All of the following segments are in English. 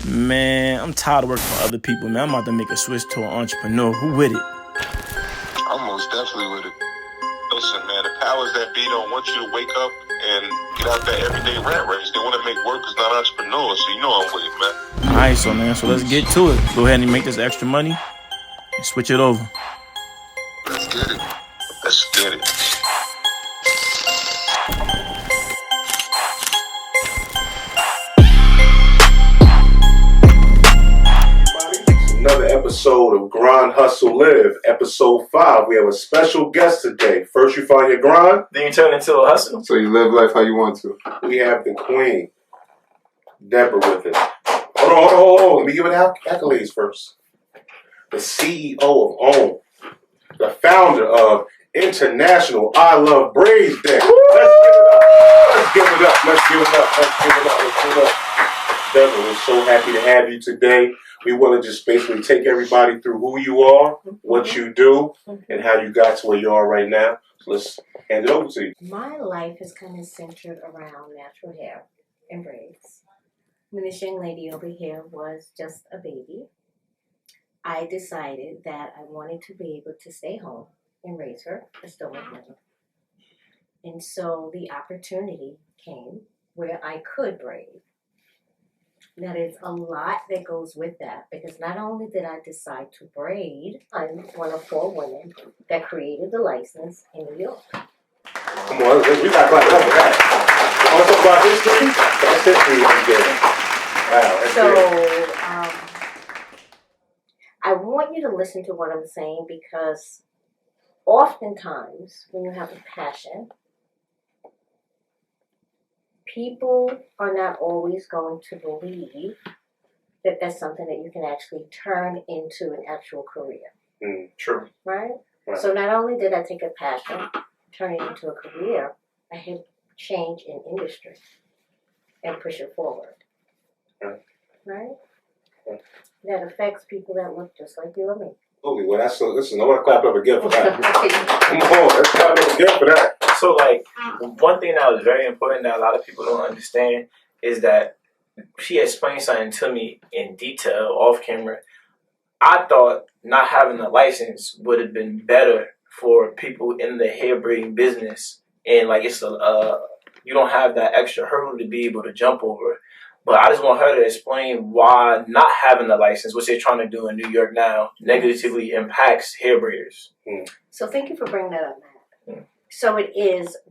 Man, I'm tired of working for other people, man. I'm about to make a switch to an entrepreneur. Who with it? I'm most definitely with it. Listen, man, the powers that be don't want you to wake up and get out that everyday rat race. They want to make workers, not entrepreneurs, so you know I'm with it, man. Alright, so let's get to it. Go ahead and make this extra money and switch it over. Let's get it. Let's get it. Another episode of Grind, Hustle, Live, episode 5. We have a special guest today. First you find your grind, Then you turn into a hustle. So you live life how you want to. we have the queen, Debrah, with us. Hold on. Let me give it accolades first. The CEO of OWN, the founder of International I Love Braids Day. Let's give it up. Debrah, we're so happy to have you today. We want to just basically take everybody through who you are, what you do, and how you got to where you are right now. So let's hand it over to you. My life is kind of centered around natural hair and braids. When this young lady over here was just a baby, I decided that I wanted to be able to stay home and raise her. I still make money. And so the opportunity came where I could braid. Now, there's a lot that goes with that because not only did I decide to braid, I'm one of 4 women that created the license in New York. Come on, we got to clap for that. You want to talk about history? That's history. Wow, that's So, I want you to listen to what I'm saying because oftentimes when you have a passion, people are not always going to believe that that's something that you can actually turn into an actual career. True. Right? Right. So not only did I take a passion, turn it into a career, I had change in industry and push it forward. Right. Right? Right. That affects people that look just like you and me. Okay, well, listen, I want to clap up again for that. Come on, let's clap up again for that. So, like, one thing that was very important that a lot of people don't understand is that she explained something to me in detail off camera. I thought not having a license would have been better for people in the hair braiding business, and like it's you don't have that extra hurdle to be able to jump over. But I just want her to explain why not having a license, which they're trying to do in New York now, negatively impacts hair braiders. So thank you for bringing that up, Matt. So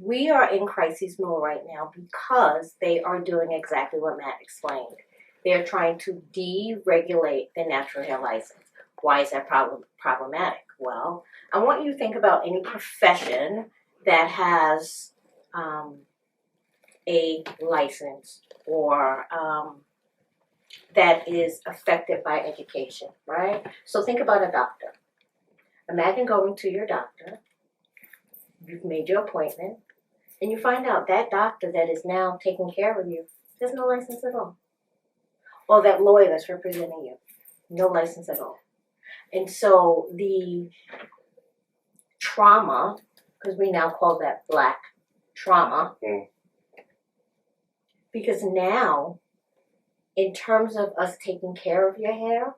we are in crisis mode right now because they are doing exactly what Matt explained. They're trying to deregulate the natural hair license. Why is that problematic? Well, I want you to think about any profession that has a license or that is affected by education, right? So think about a doctor. Imagine going to your doctor. You've made your appointment, and you find out that doctor that is now taking care of you has no license at all. Or that lawyer that's representing you, no license at all. And so the trauma, because we now call that Black trauma, because now, in terms of us taking care of your hair,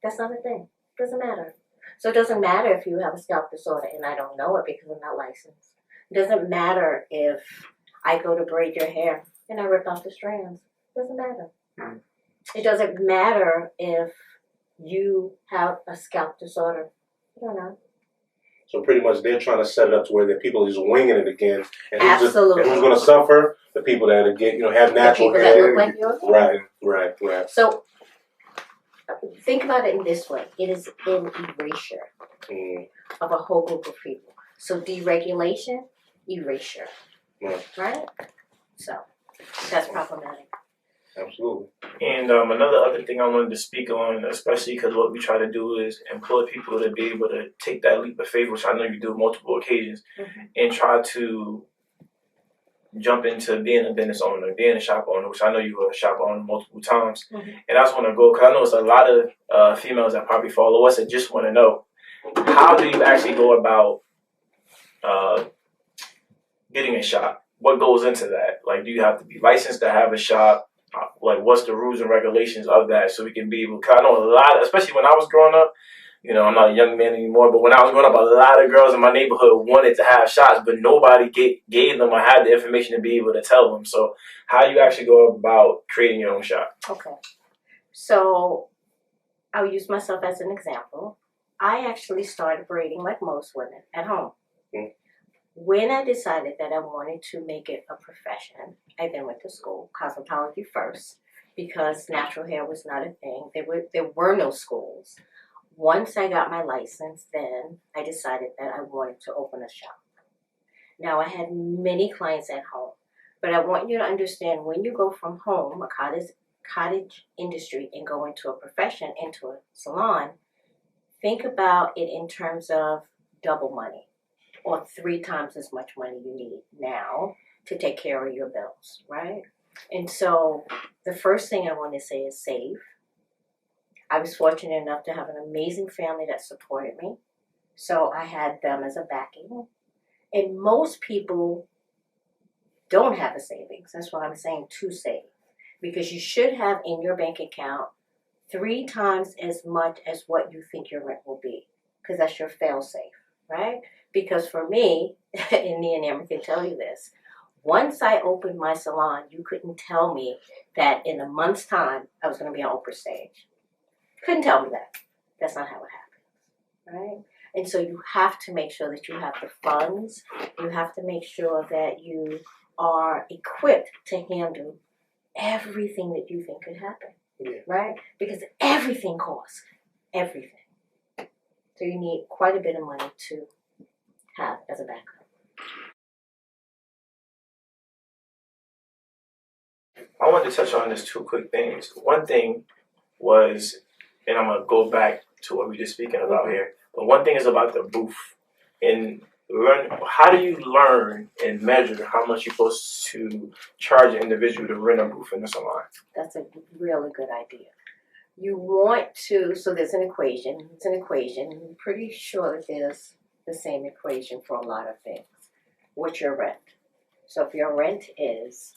that's not a thing. It doesn't matter. So it doesn't matter if you have a scalp disorder and I don't know it because I'm not licensed. It doesn't matter if I go to braid your hair and I rip out the strands. It doesn't matter. It doesn't matter if you have a scalp disorder. I don't know. So pretty much they're trying to set it up to where the people are just winging it again. And Absolutely. Who's going to suffer? The people that have natural the people hair. that look like you. Right. So think about it in this way. It is an erasure of a whole group of people. So deregulation, erasure. Right? So that's problematic. Absolutely. And another thing I wanted to speak on, especially because what we try to do is employ people to be able to take that leap of faith, which I know you do multiple occasions, and try to jump into being a business owner, being a shop owner, which I know you were a shop owner multiple times. And I just want to go, because I know it's a lot of females that probably follow us and just want to know, how do you actually go about getting a shop? What goes into that? Like, do you have to be licensed to have a shop? like what's the rules and regulations of that, so we can be able. Cause I know a lot, especially when I was growing up. You know, I'm not a young man anymore, but when I was growing up, a lot of girls in my neighborhood wanted to have shots, but nobody gave them or had the information to be able to tell them. So, how do you actually go about creating your own shot? Okay. So, I'll use myself as an example. I actually started braiding like most women at home. Mm. When I decided that I wanted to make it a profession, I then went to school, cosmetology first, because natural hair was not a thing. There were no schools. Once I got my license, then I decided that I wanted to open a shop. Now, I had many clients at home, but I want you to understand when you go from home, a cottage industry, and go into a profession, into a salon, think about it in terms of double money or 3 times as much money you need now to take care of your bills, right? And so the first thing I want to say is save. I was fortunate enough to have an amazing family that supported me. So I had them as a backing. And most people don't have a savings. That's why I'm saying to save. Because you should have in your bank account 3 times as much as what you think your rent will be. Because that's your fail-safe, right? Because for me, and Nia and Amber can tell you this, once I opened my salon, you couldn't tell me that in a month's time I was going to be on Oprah stage. Couldn't tell me that. That's not how it happens, right? And so you have to make sure that you have the funds. You have to make sure that you are equipped to handle everything that you think could happen, right? Because everything costs, everything. So you need quite a bit of money to have as a backup. I want to touch on this 2 quick things. One thing was, and I'm gonna go back to what we were just speaking about here. But one thing is about the booth, and how do you learn and measure how much you're supposed to charge an individual to rent a booth in the salon? That's a really good idea. You want to, so there's an equation. It's an equation. I'm pretty sure that there's the same equation for a lot of things. What's your rent? So if your rent is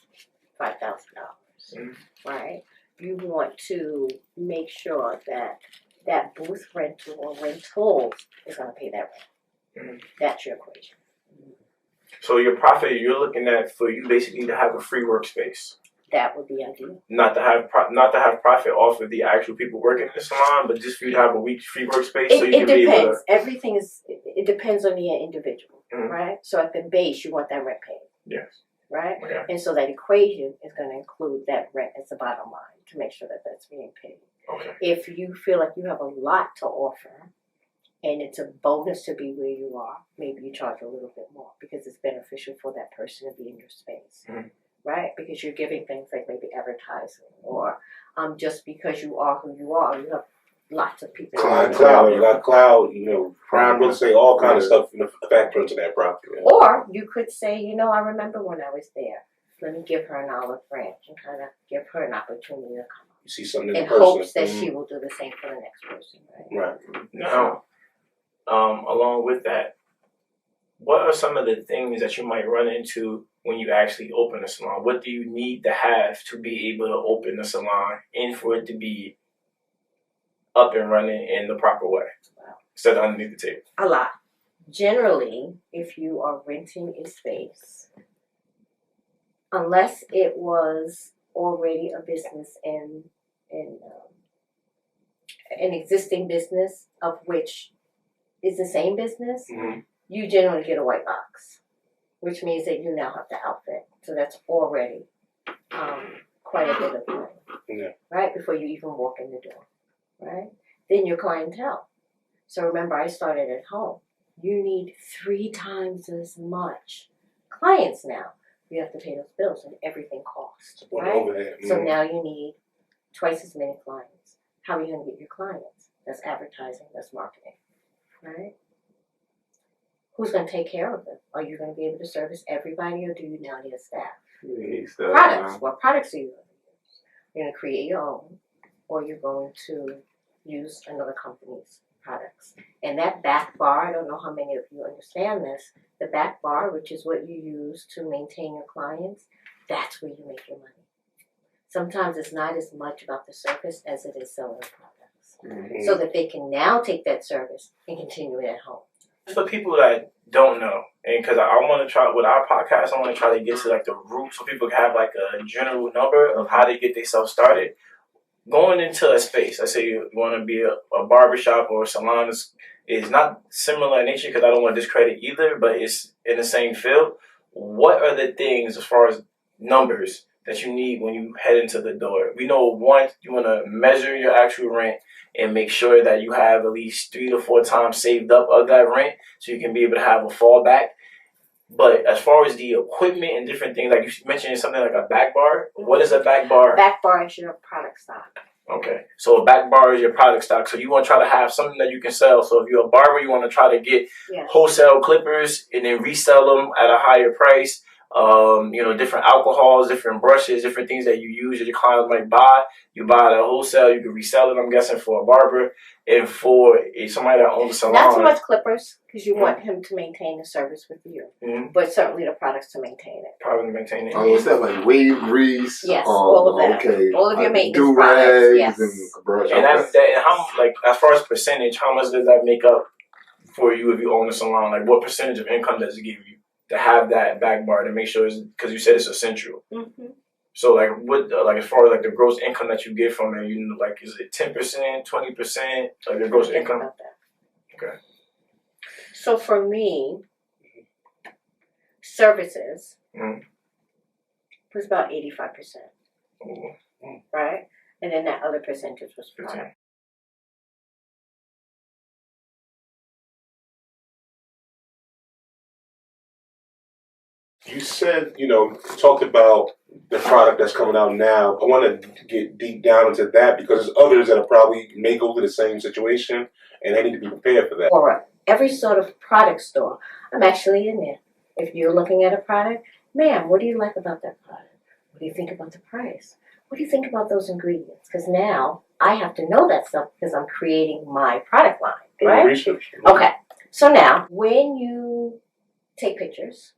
$5,000, right? You want to make sure that that booth rental or rentals is going to pay that rent. That's your equation. So your profit, you're looking at for you basically to have a free workspace. That would be ideal. Not to have profit off of the actual people working in the salon, but just for you to have a week free workspace, so you It can be able to. depends. Everything is. It depends on the individual, right? So at the base, you want that rent paid. Yes. Right? Okay. And so that equation is going to include that rent as the bottom line to make sure that that's being paid. Okay. If you feel like you have a lot to offer and it's a bonus to be where you are, maybe you charge a little bit more because it's beneficial for that person to be in your space. Right? Because you're giving things like maybe advertising or just because you are who you are, you have lots of people. Cloud, you got cloud, prime real estate, all kind of stuff factor into that property. Or you could say, I remember when I was there. Let me give her an olive branch and kind of give her an opportunity to come up. You see something in In the person. hopes that she will do the same for the next person, right? Right. Now, along with that, what are some of the things that you might run into when you actually open a salon? What do you need to have to be able to open a salon and for it to be up and running in the proper way? Wow. Set underneath the table. A lot. Generally, if you are renting a space, unless it was already a business in an existing business of which is the same business, you generally get a white box, which means that you now have to outfit. So that's already quite a bit of money, right? Before you even walk in the door, right? Then your clientele. So remember, I started at home. You need 3 times as much clients now. You have to pay those bills and everything costs, right? So now you need twice as many clients. How are you going to get your clients? That's advertising, that's marketing, right? Who's going to take care of them? Are you going to be able to service everybody or do you now need a staff? Products. What products are you going to use? You're going to create your own or you're going to use another company's products. And that back bar, I don't know how many of you understand this, the back bar, which is what you use to maintain your clients, that's where you make your money. sometimes it's not as much about the service as it is selling the products. Mhm. So that they can now take that service and continue it at home. For people that don't know, and because I want to try with our podcast, I want to try to get to like the root, so people can have like a general number of how they get themselves started. Going into a space, let's say you want to be a barbershop or a salon, is not similar in nature because I don't want to discredit either, but it's in the same field. What are the things as far as numbers that you need when you head into the door? We know one, you want to measure your actual rent and make sure that you have at least 3 to 4 times saved up of that rent so you can be able to have a fallback. But as far as the equipment and different things, like you mentioned something like a back bar, what is a back bar? Back bar is your product stock. Okay, so a back bar is your product stock. So you want to try to have something that you can sell. So if you're a barber, you want to try to get wholesale clippers and then resell them at a higher price. Different alcohols, different brushes, different things that you use that your clients might buy. You buy it at wholesale, you can resell it, I'm guessing, for a barber. And for somebody that owns a salon. Not so much clippers, because you want him to maintain the service with you. Mm-hmm. But certainly the products to maintain it. Probably maintain it. Oh, is that like wave grease? Yes, all of that. Okay. All of your maintenance do-rags products. Yes. and a brush. And how, like, as far as percentage, how much does that make up for you if you own a salon? Like, what percentage of income does it give you to have that back bar to make sure because you said it's essential? Mm-hmm. So like what as far as like the gross income that you get from it, like is it 10%, 20%, like the gross income? About that. Okay. So for me, services was about 85%. Right? And then that other percentage was product. You said, talked about the product that's coming out now. I want to get deep down into that because there's others that are probably may go through the same situation and they need to be prepared for that. Or every sort of product store, I'm actually in there. If you're looking at a product, ma'am, what do you like about that product? What do you think about the price? What do you think about those ingredients? Because now I have to know that stuff because I'm creating my product line, right? Research. Okay. So now, when you take pictures,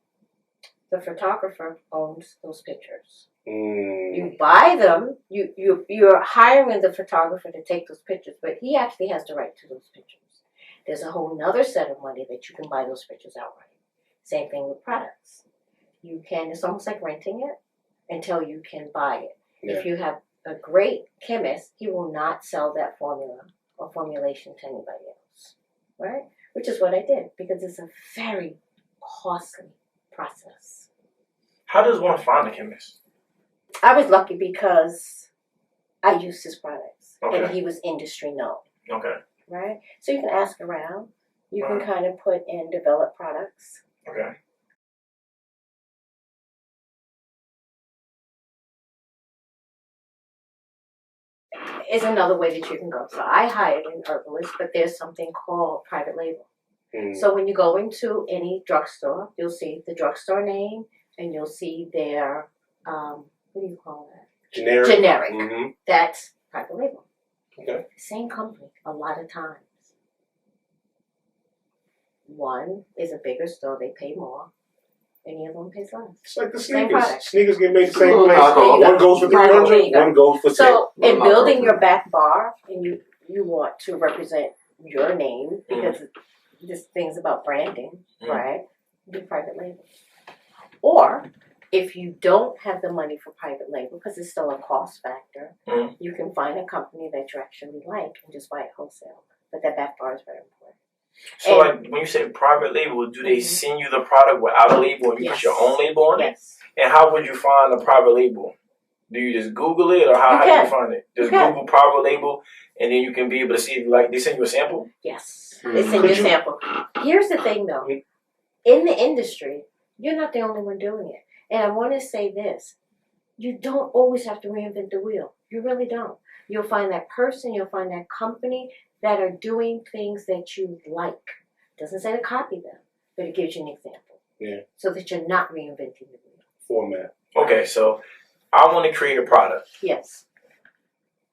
the photographer owns those pictures. You buy them. You're hiring the photographer to take those pictures, but he actually has the right to those pictures. There's a whole nother set of money that you can buy those pictures outright. Same thing with products. You can. It's almost like renting it until you can buy it. Yeah. If you have a great chemist, he will not sell that formula or formulation to anybody else, right? Which is what I did because it's a very costly process. How does one find a chemist? I was lucky because I used his products Okay. and he was industry known. Okay. Right? So you can ask around. You can kind of put in developed products. Okay. Is another way that you can go. So I hired an herbalist, but there's something called private label. So when you go into any drugstore, you'll see the drugstore name and you'll see their, what do you call that? Generic. Mm-hmm. That's private label. Okay. Same company a lot of times. One is a bigger store, they pay more. Any of them pays less. It's like the Same sneakers. product. Sneakers get made the same place. One One goes for $300, one goes for $10. So in building your back bar, and you want to represent your name because this thing's about branding, right? Do private label. Or if you don't have the money for private label, because it's still a cost factor, you can find a company that you actually like and just buy it wholesale. But that back bar is very important. So, like, when you say private label, do they send you the product without a label and you put your own label on it? And how would you find a private label? Do you just Google it, or how do you find it? Just Google private label, and then you can be able to see, like, they send you a sample? Yes, they send you a sample. Here's the thing, though. In the industry, you're not the only one doing it. And I want to say this. You don't always have to reinvent the wheel. You really don't. You'll find that person, you'll find that company that are doing things that you like. Doesn't say to copy them, but it gives you an example. Yeah. So that you're not reinventing the wheel. Format. Okay, so I want to create a product. Yes.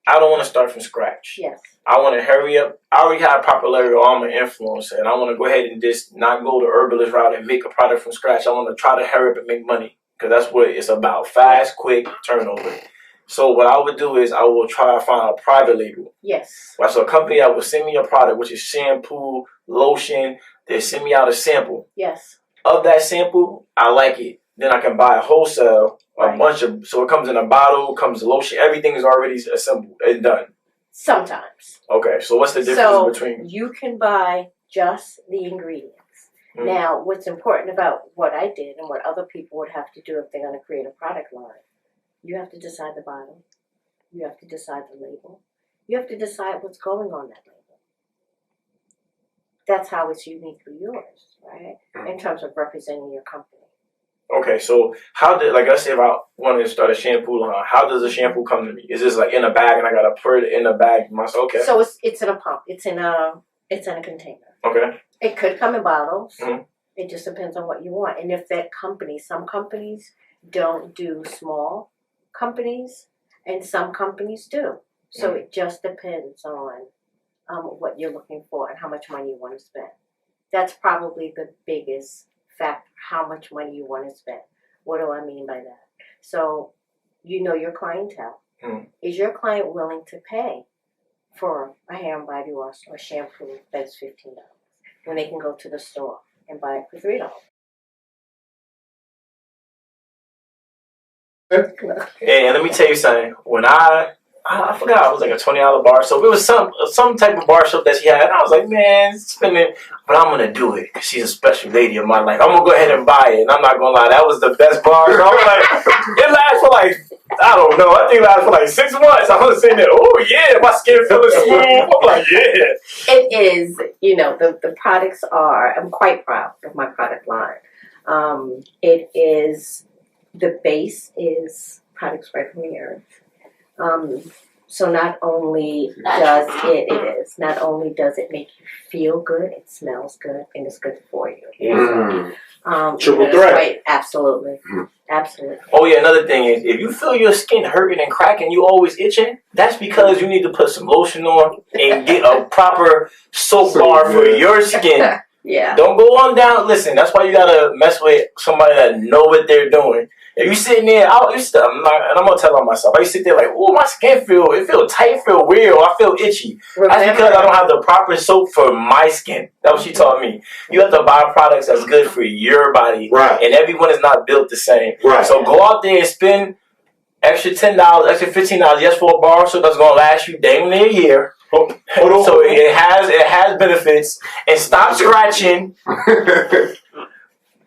I don't want to start from scratch. Yes. I want to hurry up. I already have popularity, or I'm an influencer, and I want to go ahead and just not go the herbalist route and make a product from scratch. I want to try to hurry up and make money because that's what it's about. Fast, quick turnover. So what I would do is I will try to find a private label. Yes. Right, so a company that will send me a product, which is shampoo, lotion, they send me out a sample. Yes. Of that sample, I like it. Then I can buy a wholesale, a bunch of, so it comes in a bottle, comes lotion, everything is already assembled and done. Sometimes. Okay, so what's the difference between? You can buy just the ingredients. Now, what's important about what I did and what other people would have to do if they're going to create a product line, you have to decide the bottle. You have to decide the label. You have to decide what's going on that label. That's how it's uniquely yours, right? In terms of representing your company. Okay, so how did, like, let's say if I wanted to start a shampoo line, how does the shampoo come to me? Is this like in a bag and I gotta put it in a bag myself? Okay. So it's in a pump. It's in a container. Okay. It could come in bottles. Mm-hmm. It just depends on what you want. And if that company, some companies don't do small companies, and some companies do. So it just depends on what you're looking for and how much money you want to spend. That's probably the biggest factor, how much money you want to spend. What do I mean by that? So you know your clientele. Is your client willing to pay for a hair and body wash or shampoo that's $15 when they can go to the store and buy it for $3? And let me tell you something. When I forgot, it was like a $20 bar soap. It was some type of bar soap that she had. And I was like, man, spending, but I'm gonna do it because she's a special lady in my life. I'm gonna go ahead and buy it. And I'm not gonna lie, that was the best bar. So I was like, it lasts for like, I don't know. I think it lasts for like 6 months. I was sitting there, oh yeah, my skin feeling smooth. I'm like, yeah. It is, the products are. I'm quite proud of my product line. It is, the base is products right from the earth. So not only does it make you feel good, it smells good, and it's good for you. Triple threat. Right, absolutely. Absolutely. Oh yeah, another thing is, if you feel your skin hurting and cracking, you always itching, that's because you need to put some lotion on and get a proper soap bar for your skin. Yeah. Don't go on down. Listen, that's why you gotta mess with somebody that know what they're doing. If you sitting there, and I'm gonna tell on myself. I sit there like, oh, my skin feel tight, feel weird, or I feel itchy. That's because I don't have the proper soap for my skin. That's what she taught me. You have to buy products that's good for your body, right? And everyone is not built the same, right? So go out there and spend extra $10, extra $15, just for a bar soap that's gonna last you damn near a year. So it has benefits, and stop scratching.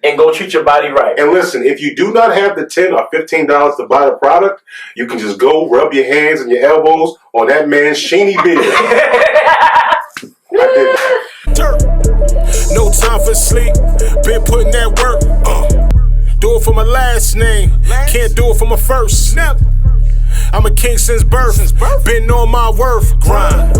And go treat your body right. And listen, if you do not have the $10 or $15 to buy the product, you can just go rub your hands and your elbows on that man's sheeny beard. I did that. No time for sleep. Been putting that work. Do it for my last name. Can't do it for my first. I'm a king since birth. Been on my worth. Grind.